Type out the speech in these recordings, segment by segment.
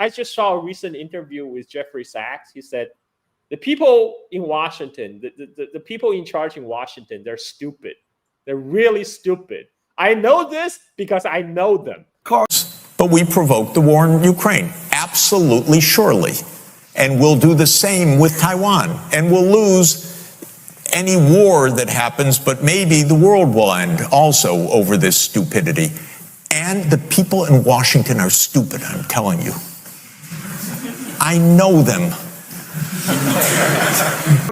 I just saw a recent interview with Jeffrey Sachs. He said the people in Washington, the people in charge in Washington, they're stupid. They're really stupid. I know this because I know them. But we provoked the war in Ukraine. Absolutely, surely. And we'll do the same with Taiwan. And we'll lose any war that happens, but maybe the world will end also over this stupidity. And the people in Washington are stupid, I'm telling you. I know them.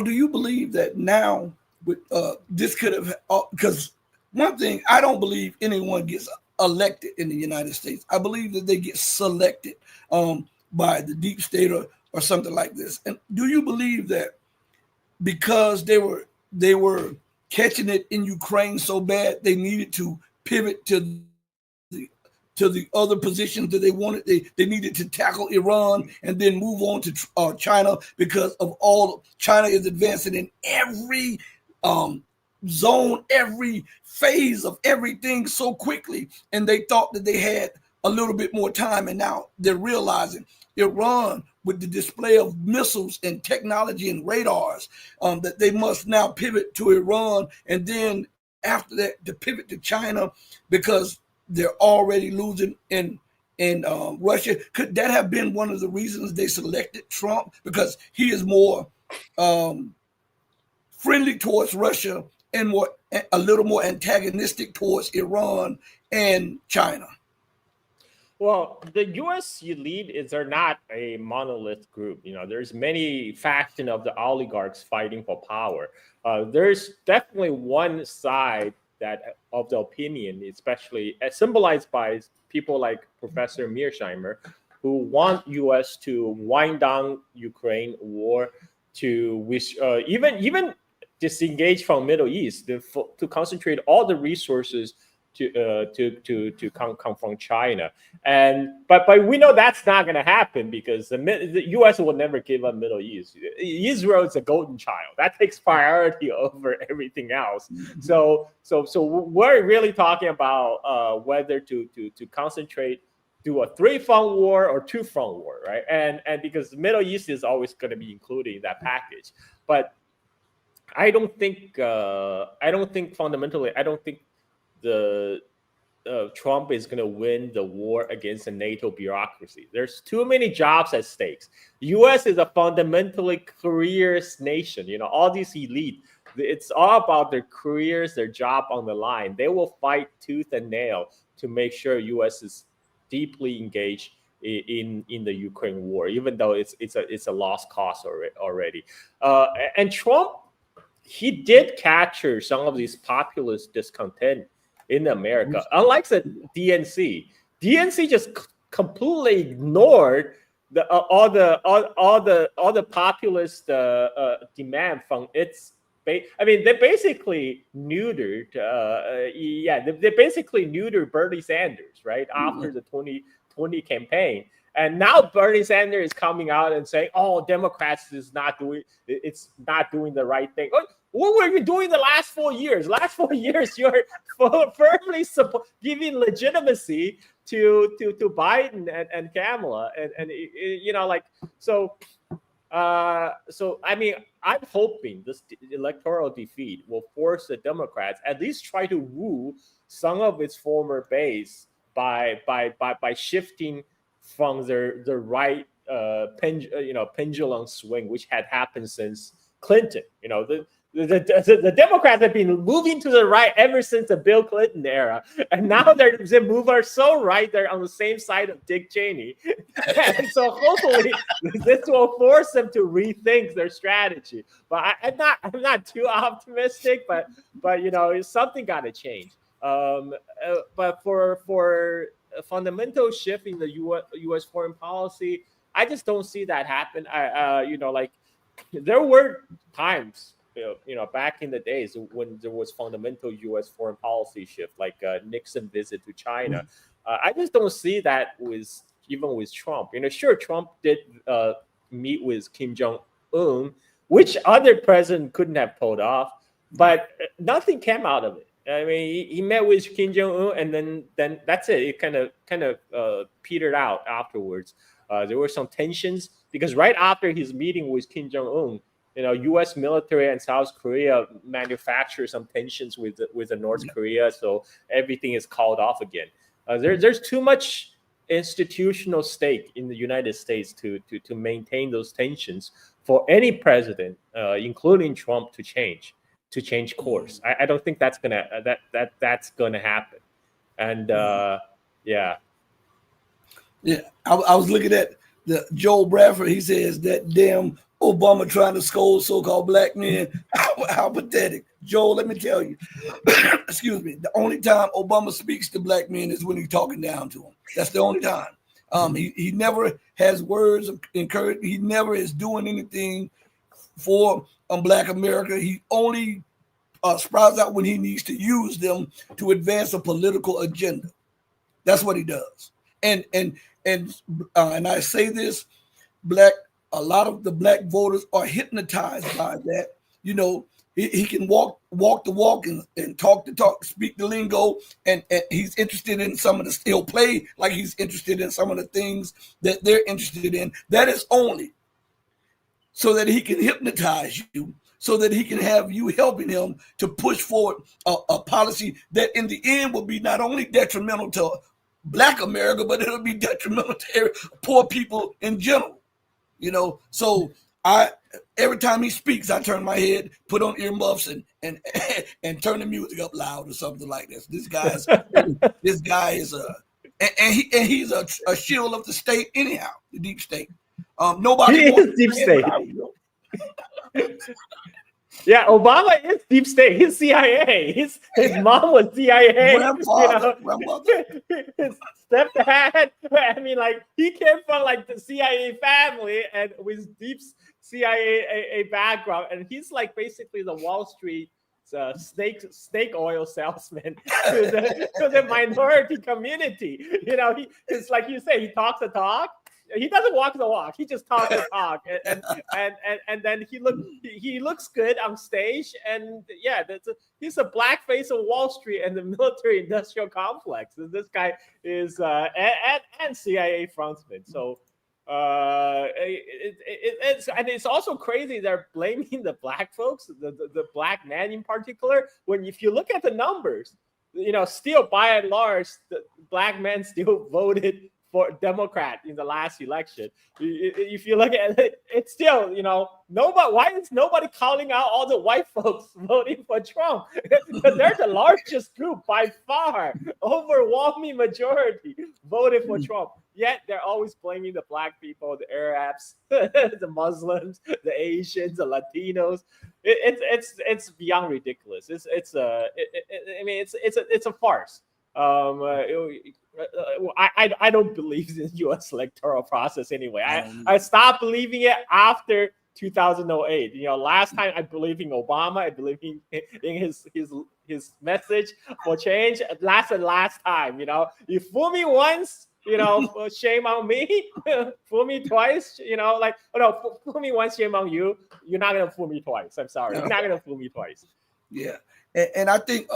Do you believe that now with this could have, because one thing, I don't believe anyone gets elected in the United States. I believe that they get selected by the deep state or something like this. And do you believe that because they were catching it in Ukraine so bad, they needed to pivot to the other positions that they wanted? They needed to tackle Iran and then move on to China, because of all China is advancing in every zone, every phase of everything so quickly, and they thought that they had a little bit more time, and now they're realizing Iran, with the display of missiles and technology and radars, that they must now pivot to Iran, and then after that to pivot to China, because they're already losing in Russia. Could that have been one of the reasons they selected Trump, because he is more friendly towards Russia and a little more antagonistic towards Iran and China? Well, the U.S. elite are not a monolith group. There's many factions of the oligarchs fighting for power. There's definitely one side that of the opinion, especially symbolized by people like Professor Mearsheimer, who want U.S. to wind down Ukraine war, to even disengage from Middle East, to concentrate all the resources to confront China. But we know that's not going to happen, because the U.S. will never give up Middle East. Israel is a golden child that takes priority over everything else. So we're really talking about whether to concentrate, do a 3-front war or 2-front war, right? And because the Middle East is always going to be included in that package. But I don't think fundamentally, I don't think the Trump is going to win the war against the NATO bureaucracy. There's too many jobs at stakes. The U.S. is a fundamentally careers nation. All these elite, it's all about their careers, their job on the line. They will fight tooth and nail to make sure U.S. is deeply engaged in the Ukraine war, even though it's a lost cause already. And Trump, he did capture some of these populist discontent in America. Unlike the DNC just completely ignored all the populist demand from its. They basically neutered. They basically neutered Bernie Sanders right after the 2020 campaign. And now Bernie Sanders is coming out and saying, "Oh, Democrats is not doing the right thing." What were you doing the last 4 years? Last 4 years, you're firmly giving legitimacy to Biden and Kamala, I'm hoping this electoral defeat will force the Democrats at least try to woo some of its former base by shifting from the right pendulum swing, which had happened since Clinton. The Democrats have been moving to the right ever since the Bill Clinton era, and now they move are so right they're on the same side of Dick Cheney. And so hopefully this will force them to rethink their strategy. But I'm not too optimistic. But something got to change. But for a fundamental shift in the U.S. foreign policy, I just don't see that happen. There were times, back in the days when there was fundamental U.S. foreign policy shift, like Nixon visit to China. I just don't see that even with Trump. Sure, Trump did meet with Kim Jong-un, which other president couldn't have pulled off, but nothing came out of it. He met with Kim Jong-un, and then that's it. It kind of petered out afterwards. There were some tensions because right after his meeting with Kim Jong-un, U.S. military and South Korea manufacture some tensions with the North Korea, so everything is called off again. There's too much institutional stake in the United States to maintain those tensions for any president, including Trump, to change course. I don't think that's gonna happen. And yeah. Yeah, I was looking at the Joel Bradford. He says that damn Obama trying to scold so-called black men. How pathetic. Joel, let me tell you, excuse me, the only time Obama speaks to black men is when he's talking down to them. That's the only time. He never has words of encouragement. He never is doing anything for black America. He only sprouts out when he needs to use them to advance a political agenda. That's what he does. And I say this, a lot of the black voters are hypnotized by that. He can walk the walk and talk the talk, speak the lingo, and he's interested in some of the, he'll play like he's interested in some of the things that they're interested in. That is only so that he can hypnotize you, so that he can have you helping him to push forward a policy that in the end will be not only detrimental to Black America, but it'll be detrimental to poor people in general. So every time he speaks, I turn my head, put on earmuffs, and turn the music up loud or something like this. This guy is he's a shield of the state anyhow, the deep state. Nobody He is deep state. Yeah, Obama is deep state. He's CIA. His mom was CIA. Grandmother. His stepdad. I mean, like, he came from like the CIA family and with deep CIA background, and he's like basically the Wall Street snake oil salesman to the minority community. It's like you say, he talks the talk. He doesn't walk the walk. He just talks the talk, and then he looks good on stage. And yeah, he's a black face of Wall Street and the military-industrial complex. This guy is and CIA frontman. So it's also crazy they're blaming the black folks, the black man in particular. If you look at the numbers, still by and large, the black men still voted for Democrat in the last election. If you look at it, it's still, nobody. Why is nobody calling out all the white folks voting for Trump? Because they're the largest group by far, overwhelming majority voted for Trump. Yet they're always blaming the black people, the Arabs, the Muslims, the Asians, the Latinos. It's beyond ridiculous. It's a farce. I don't believe in the U.S. electoral process anyway. I stopped believing it after 2008. Last time I believed in Obama. I believed in his message for change. Last time. You fool me once, shame on me. Fool me twice, fool me once, shame on you. You're not gonna fool me twice. I'm sorry. You're not gonna fool me twice. Yeah, and I think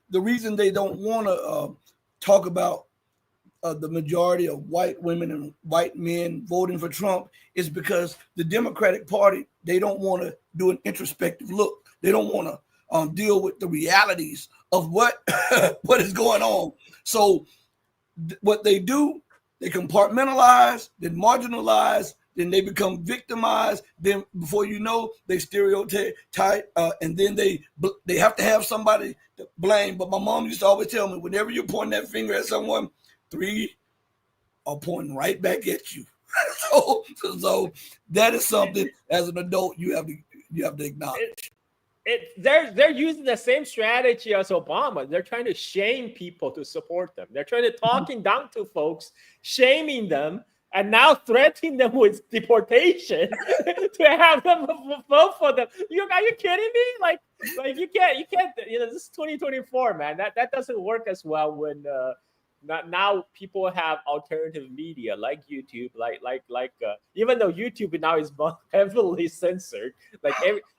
the reason they don't want to talk about the majority of white women and white men voting for Trump is because the Democratic Party, they don't want to do an introspective look. They don't want to deal with the realities of what is going on. So what they do, they compartmentalize, then marginalize, then they become victimized. Then before you know, they stereotype, and then they have to have somebody to blame. But my mom used to always tell me, whenever you're pointing that finger at someone, 3 are pointing right back at you. so that is something as an adult you have to acknowledge. They're using the same strategy as Obama. They're trying to shame people to support them. They're trying to talking down to folks, shaming them, and now threatening them with deportation to have them vote for them. Are you kidding me? Like you can't. This is 2024, man. That doesn't work as well when now people have alternative media like YouTube, even though YouTube now is heavily censored.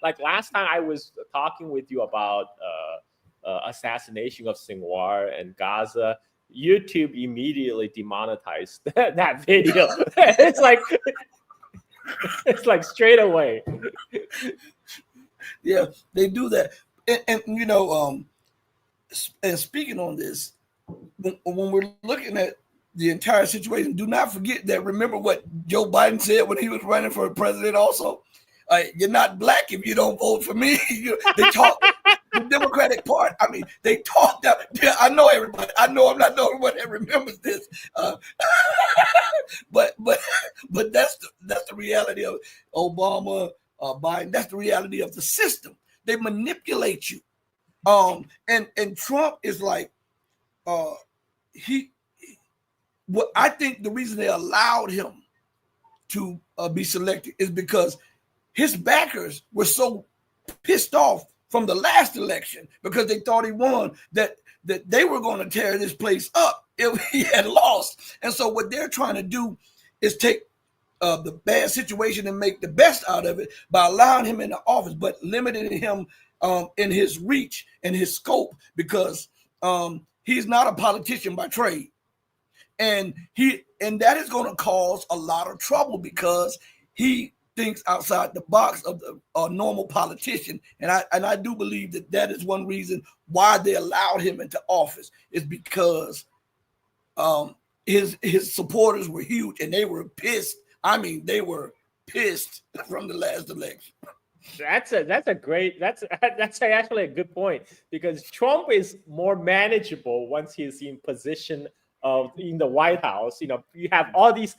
Like last time I was talking with you about assassination of Sinwar and Gaza. YouTube immediately demonetized that video. It's like straight away. Yeah, they do that. And you know, and speaking on this, when we're looking at the entire situation, do not forget that. Remember what Joe Biden said when he was running for president. Also, you're not black if you don't vote for me. They talk. The Democratic Party. I mean, they talked. I know everybody. I know I'm not the only one that remembers this. But that's the reality of Obama, Biden. That's the reality of the system. They manipulate you. And Trump is like, what I think the reason they allowed him to be selected is because his backers were so pissed off from the last election because they thought he won, that they were going to tear this place up if he had lost. And so what they're trying to do is take the bad situation and make the best out of it by allowing him in the office, but limiting him in his reach and his scope, because he's not a politician by trade. And that is going to cause a lot of trouble because he thinks outside the box of the normal politician. And I do believe that is one reason why they allowed him into office, is because his supporters were huge and they were pissed. I mean, they were pissed from the last election. That's actually a good point, because Trump is more manageable once he's in position in the White House. You know, you have all these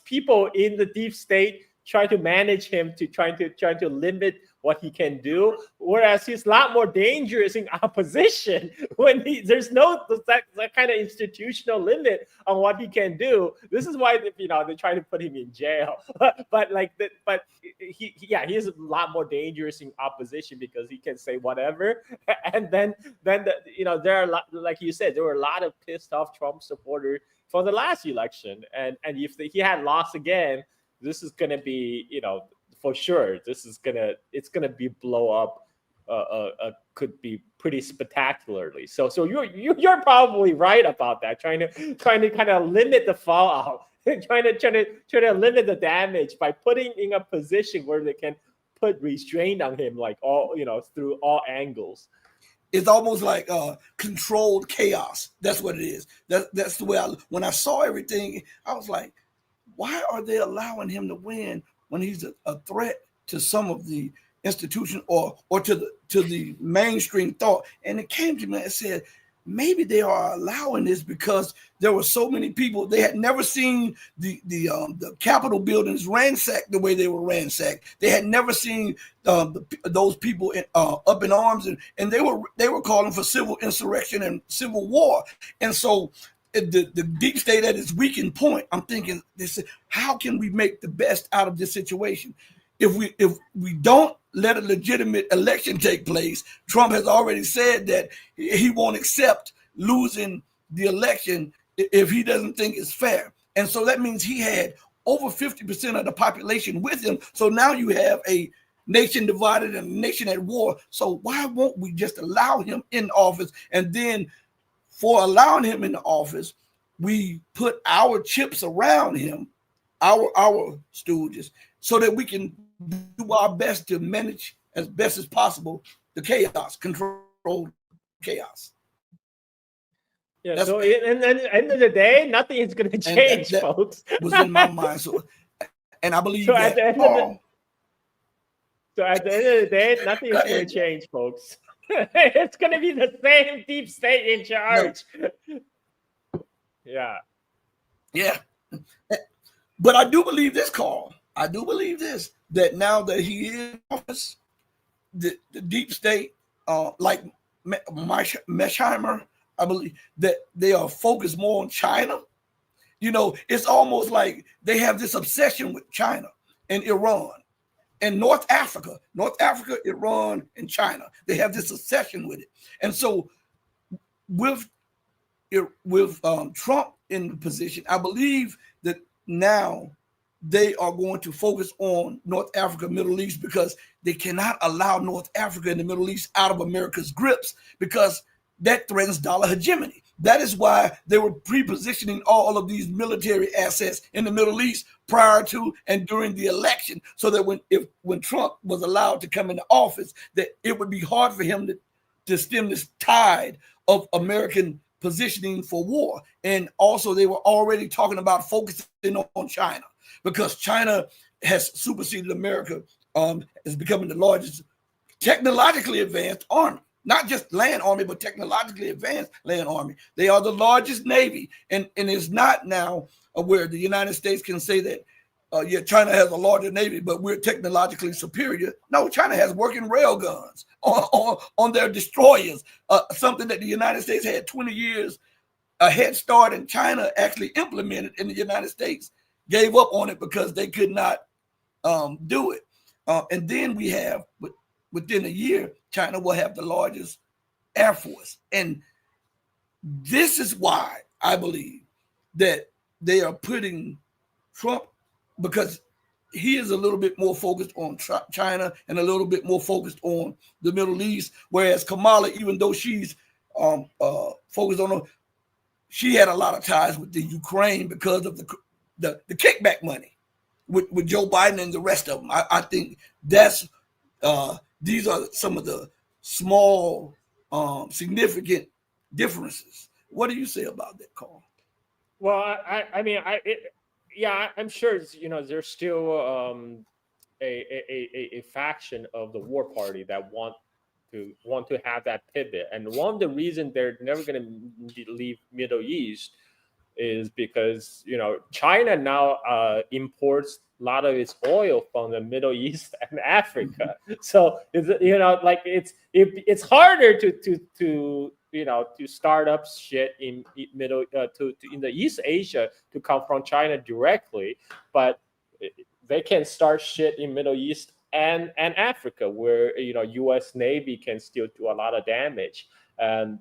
people in the deep state trying to manage him, to trying to limit what he can do, whereas he's a lot more dangerous in opposition when there's no that kind of institutional limit on what he can do. This is why they try to put him in jail. but he is a lot more dangerous in opposition because he can say whatever, and then there are like you said, there were a lot of pissed off Trump supporters for the last election, and if he had lost again, this is gonna be, for sure, it's gonna be blow up. Could be pretty spectacularly. So you're probably right about that. Trying to kind of limit the fallout, trying to limit the damage by putting in a position where they can put restraint on him, like through all angles. It's almost like controlled chaos. That's what it is. That's the way when I saw everything, I was like, why are they allowing him to win when he's a threat to some of the institution or to the mainstream thought? And it came to me and said, maybe they are allowing this because there were so many people. They had never seen the Capitol buildings ransacked the way they were ransacked. They had never seen those people up in arms, and they were calling for civil insurrection and civil war. And so the deep state at its weakened point, I'm thinking, they said, how can we make the best out of this situation? If we don't let a legitimate election take place, Trump has already said that he won't accept losing the election if he doesn't think it's fair. And so that means he had over 50% of the population with him. So now you have a nation divided and a nation at war. So why won't we just allow him in office? And then for allowing him in the office, we put our chips around him, our stooges, so that we can do our best to manage as best as possible the chaos, control chaos. Yeah. That's, so at the end of the day, nothing is going to change, that folks. Was in my mind. So, and I believe so that. So at the end of the day, nothing is going to change, folks. It's going to be the same deep state in charge. No. Yeah. But I do believe this, Carl. I do believe this, that now that he is in office, the deep state, like Mesheimer, I believe that they are focused more on China. It's almost like they have this obsession with China and Iran. And North Africa, Iran, and China, they have this obsession with it. And so with Trump in the position, I believe that now they are going to focus on North Africa, Middle East, because they cannot allow North Africa and the Middle East out of America's grips, because that threatens dollar hegemony. That is why they were pre-positioning all of these military assets in the Middle East prior to and during the election, so that when Trump was allowed to come into office, that it would be hard for him to stem this tide of American positioning for war. And also, they were already talking about focusing on China, because China has superseded America, as becoming the largest technologically advanced army. Not just land army, but technologically advanced land army. They are the largest navy, and it's not now where the United States can say that, yeah, China has a larger navy, but we're technologically superior. No, China has working rail guns on their destroyers, something that the United States had 20 years a head start, and China actually implemented, and the United States gave up on it because they could not do it. And then we have, within a year, China will have the largest air force. And this is why I believe that they are putting Trump, because he is a little bit more focused on China and a little bit more focused on the Middle East, whereas Kamala, even though she's focused on, she had a lot of ties with the Ukraine because of the kickback money with Joe Biden and the rest of them. I think that's these are some of the small, significant differences. What do you say about that, Carl? Well, yeah, I'm sure there's still a faction of the war party that want to have that pivot, and one of the reasons they're never going to leave Middle East is because China now imports a lot of its oil from the Middle East and Africa. So it's harder to start up shit in middle to in the East Asia to confront China directly, but they can start shit in Middle East and Africa, where U.S. Navy can still do a lot of damage. And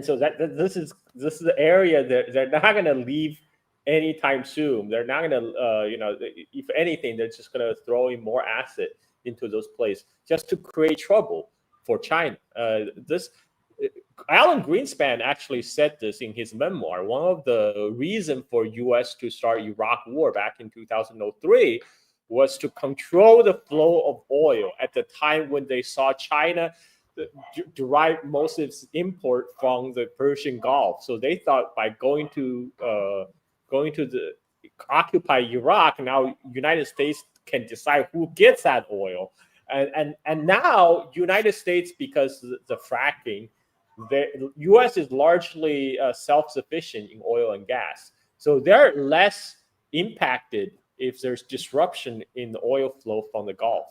so this is the area that they're not going to leave anytime soon. They're not going to, if anything, they're just going to throw in more asset into those places just to create trouble for China. Alan Greenspan actually said this in his memoir. One of the reasons for U.S. to start Iraq War back in 2003 was to control the flow of oil at the time when they saw China derive most of its import from the Persian Gulf. So they thought by going to occupy Iraq, now United States can decide who gets that oil. And now United States, because the fracking, the U.S. is largely self-sufficient in oil and gas. So they're less impacted if there's disruption in the oil flow from the Gulf.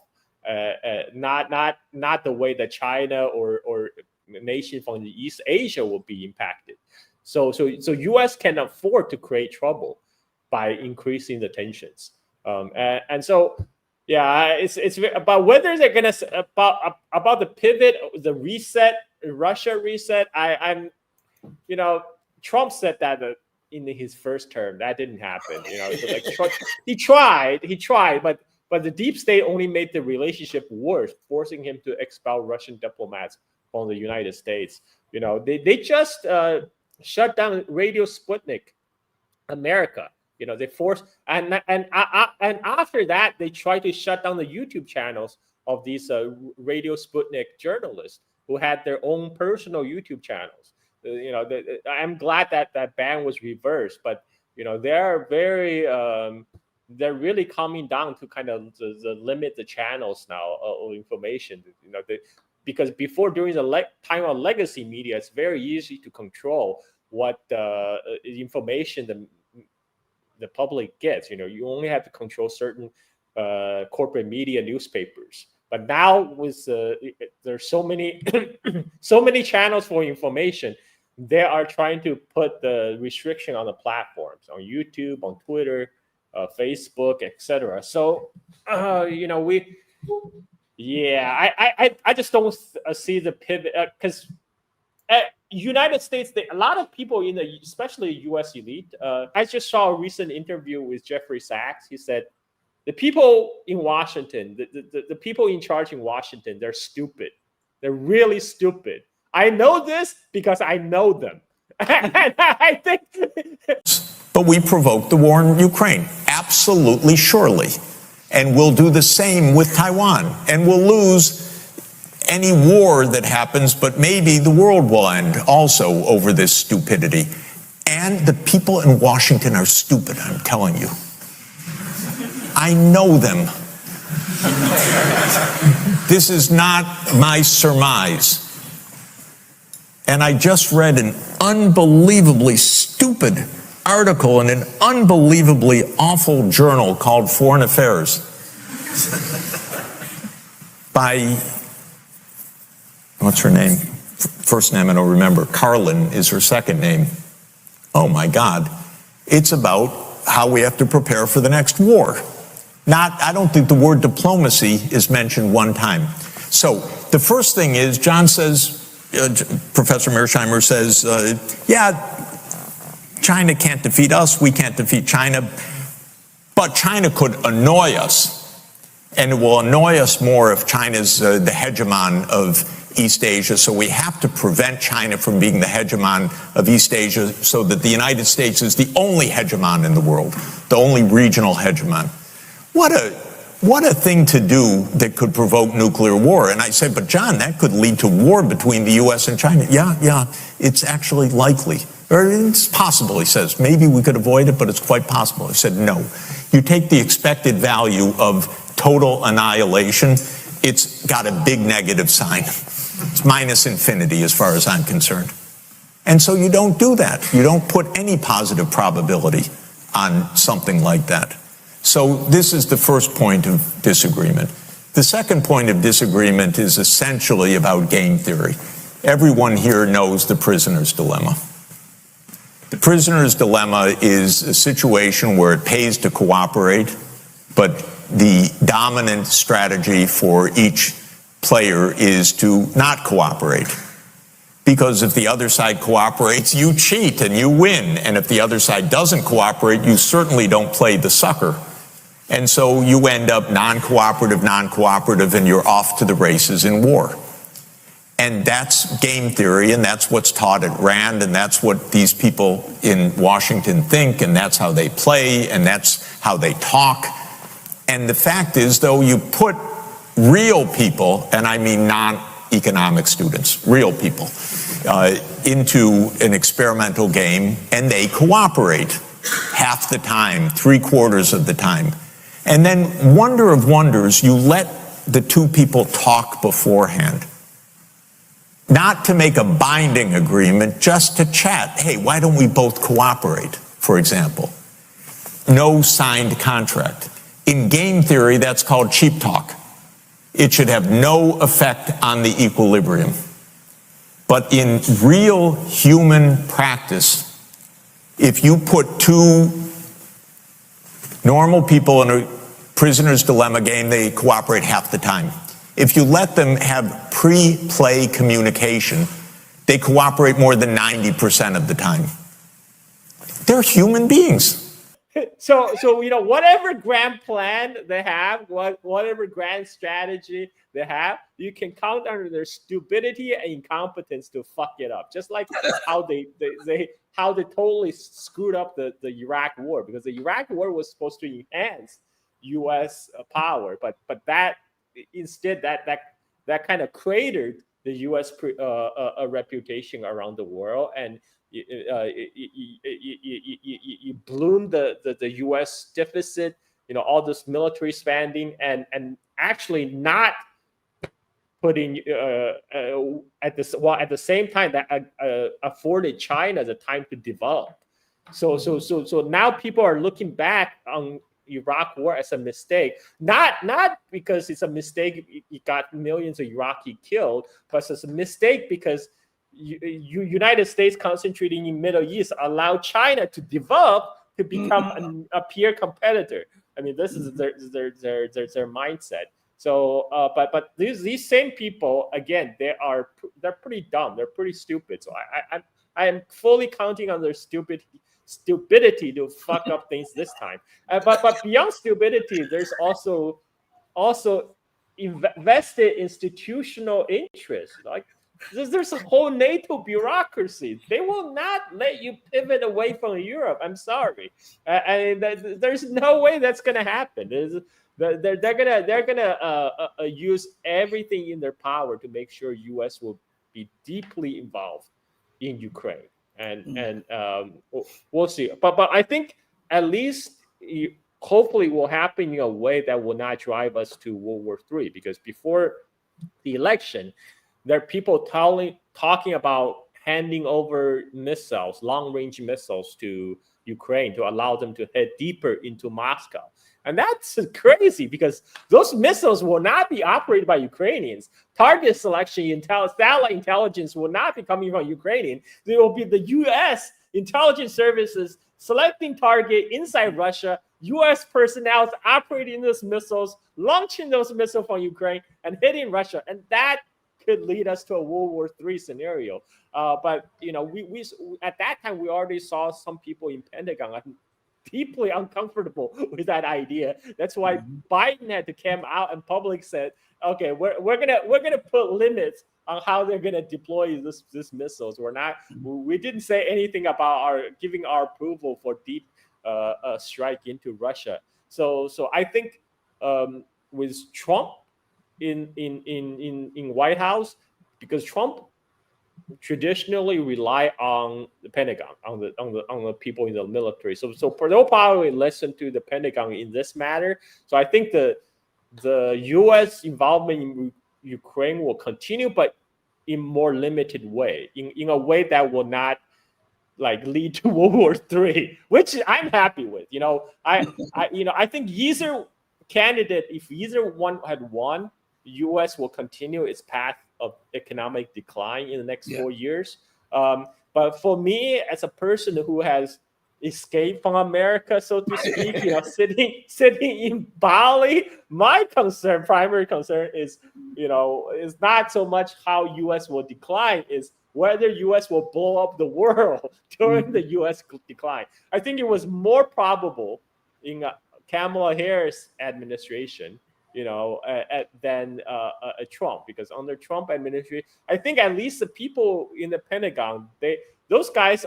Not the way that China or nation from the East Asia will be impacted. So U.S. can afford to create trouble by increasing the tensions. And so yeah, it's about whether they're gonna about the pivot, the reset, Russia reset. I'm Trump said that in his first term. That didn't happen. So like he tried, but the deep state only made the relationship worse, forcing him to expel Russian diplomats from the United States. They just shut down Radio Sputnik America. They forced, and after that, they tried to shut down the YouTube channels of these Radio Sputnik journalists who had their own personal YouTube channels. I'm glad that ban was reversed, but they're very they're really coming down to kind of limit the channels now of information. Because before, during the time of legacy media, it's very easy to control what information the public gets. You only have to control certain corporate media newspapers. But now with there's so many so many channels for information, they are trying to put the restriction on the platforms, on YouTube, on Twitter, Facebook, etc. So I just don't see the pivot, because United States, a lot of people especially U.S. elite. I just saw a recent interview with Jeffrey Sachs. He said the people in Washington, the people in charge in Washington, they're stupid. They're really stupid. I know this because I know them. And I think. But we provoked the war in Ukraine, absolutely surely. And we'll do the same with Taiwan. And we'll lose any war that happens, but maybe the world will end also over this stupidity. And the people in Washington are stupid, I'm telling you. I know them. This is not my surmise. And I just read an unbelievably stupid article in an unbelievably awful journal called Foreign Affairs by, what's her name? First name I don't remember. Carlin is her second name. Oh my God. It's about how we have to prepare for the next war. I don't think the word diplomacy is mentioned one time. So the first thing is, John says, Professor Mearsheimer says, yeah, China can't defeat us, we can't defeat China, but China could annoy us. And it will annoy us more if China's the hegemon of East Asia. So we have to prevent China from being the hegemon of East Asia so that the United States is the only hegemon in the world, the only regional hegemon. What a thing to do that could provoke nuclear war. And I said, but John, that could lead to war between the U.S. and China. Yeah, it's actually likely. Or it's possible, he says. Maybe we could avoid it, but it's quite possible. I said, no. You take the expected value of total annihilation, it's got a big negative sign. It's minus infinity as far as I'm concerned. And so you don't do that. You don't put any positive probability on something like that. So this is the first point of disagreement. The second point of disagreement is essentially about game theory. Everyone here knows the prisoner's dilemma. The prisoner's dilemma is a situation where it pays to cooperate, but the dominant strategy for each player is to not cooperate. Because if the other side cooperates, you cheat and you win. And if the other side doesn't cooperate, you certainly don't play the sucker. And so you end up non-cooperative, and you're off to the races in war. And that's game theory, and that's what's taught at Rand, and that's what these people in Washington think, and that's how they play, and that's how they talk. And the fact is, though, you put real people, and I mean non-economic students, real people, into an experimental game, and they cooperate half the time, 3/4 of the time. And then, wonder of wonders, you let the two people talk beforehand. Not to make a binding agreement, just to chat. Hey, why don't we both cooperate, for example? No signed contract. In game theory, that's called cheap talk. It should have no effect on the equilibrium. But in real human practice, if you put two normal people in a prisoner's dilemma game, they cooperate half the time. If you let them have pre-play communication, they cooperate more than 90% of the time. They're human beings. So whatever grand plan they have, whatever grand strategy they have, you can count on their stupidity and incompetence to fuck it up. Just like how they totally screwed up the Iraq war, because the Iraq war was supposed to enhance U.S. power, but that instead that kind of cratered the U.S. reputation around the world, and you ballooned the U.S. deficit, all this military spending, and actually not putting at the same time that afforded China the time to develop. So now people are looking back on Iraq war as a mistake, not because it's a mistake, it got millions of Iraqi killed, but it's a mistake because United States concentrating in Middle East allowed China to develop to become a peer competitor. I mean, this is their mindset. So, but these same people, again, they're pretty dumb. They're pretty stupid. So I am fully counting on their stupidity to fuck up things this time. But beyond stupidity, there's also invested institutional interest. Like There's a whole NATO bureaucracy. They will not let you pivot away from Europe. I'm sorry. There's no way that's going to happen. They're gonna use everything in their power to make sure U.S. will be deeply involved in Ukraine, and we'll see. But I think at least hopefully will happen in a way that will not drive us to World War III, because before the election, there are people talking about handing over missiles, long-range missiles to Ukraine to allow them to head deeper into Moscow. And that's crazy because those missiles will not be operated by Ukrainians. Target selection, satellite intelligence will not be coming from Ukrainian. It will be the U.S. intelligence services selecting target inside Russia, U.S. personnel operating those missiles, launching those missiles from Ukraine, and hitting Russia. And that could lead us to a World War III scenario. But we at that time we already saw some people in Pentagon deeply uncomfortable with that idea. That's why Biden had to come out and public said, "Okay, we're gonna put limits on how they're gonna deploy this missiles. We didn't say anything about giving our approval for deep strike into Russia." So I think with Trump in White House, because Trump traditionally rely on the Pentagon, on the people in the military. So they'll probably listen to the Pentagon in this matter. So I think the U.S. involvement in Ukraine will continue, but in more limited way, in a way that will not lead to World War III, which I'm happy with. I think either candidate, if either one had won, the U.S. will continue its path of economic decline in the next 4 years. But for me, as a person who has escaped from America, so to speak, sitting in Bali, my primary concern is not so much how U.S. will decline, is whether U.S. will blow up the world during the U.S. decline. I think it was more probable in Kamala Harris administration, than Trump, because under Trump administration, I think at least the people in the Pentagon, those guys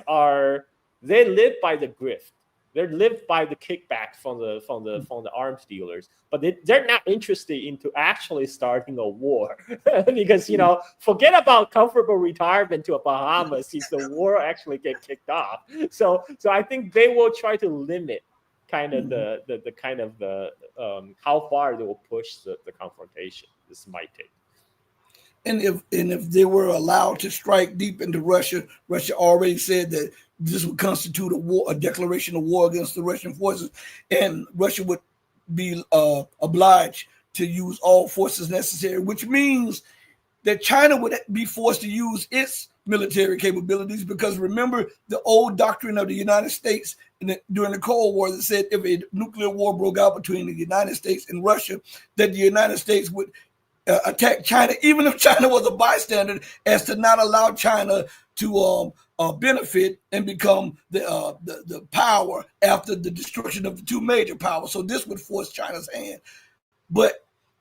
they live by the grift. They live by the kickback from the arms dealers, but they're not interested into actually starting a war because forget about comfortable retirement to a Bahamas if the war actually get kicked off. So I think they will try to limit kind of the how far they will push the confrontation. This might take. And if they were allowed to strike deep into Russia, Russia already said that this would constitute a declaration of war against the Russian forces, and Russia would be obliged to use all forces necessary, which means that China would be forced to use its military capabilities, because remember the old doctrine of the United States during the Cold War that said if a nuclear war broke out between the United States and Russia, that the United States would attack China, even if China was a bystander, as to not allow China to benefit and become the power after the destruction of the two major powers. So this would force China's hand. But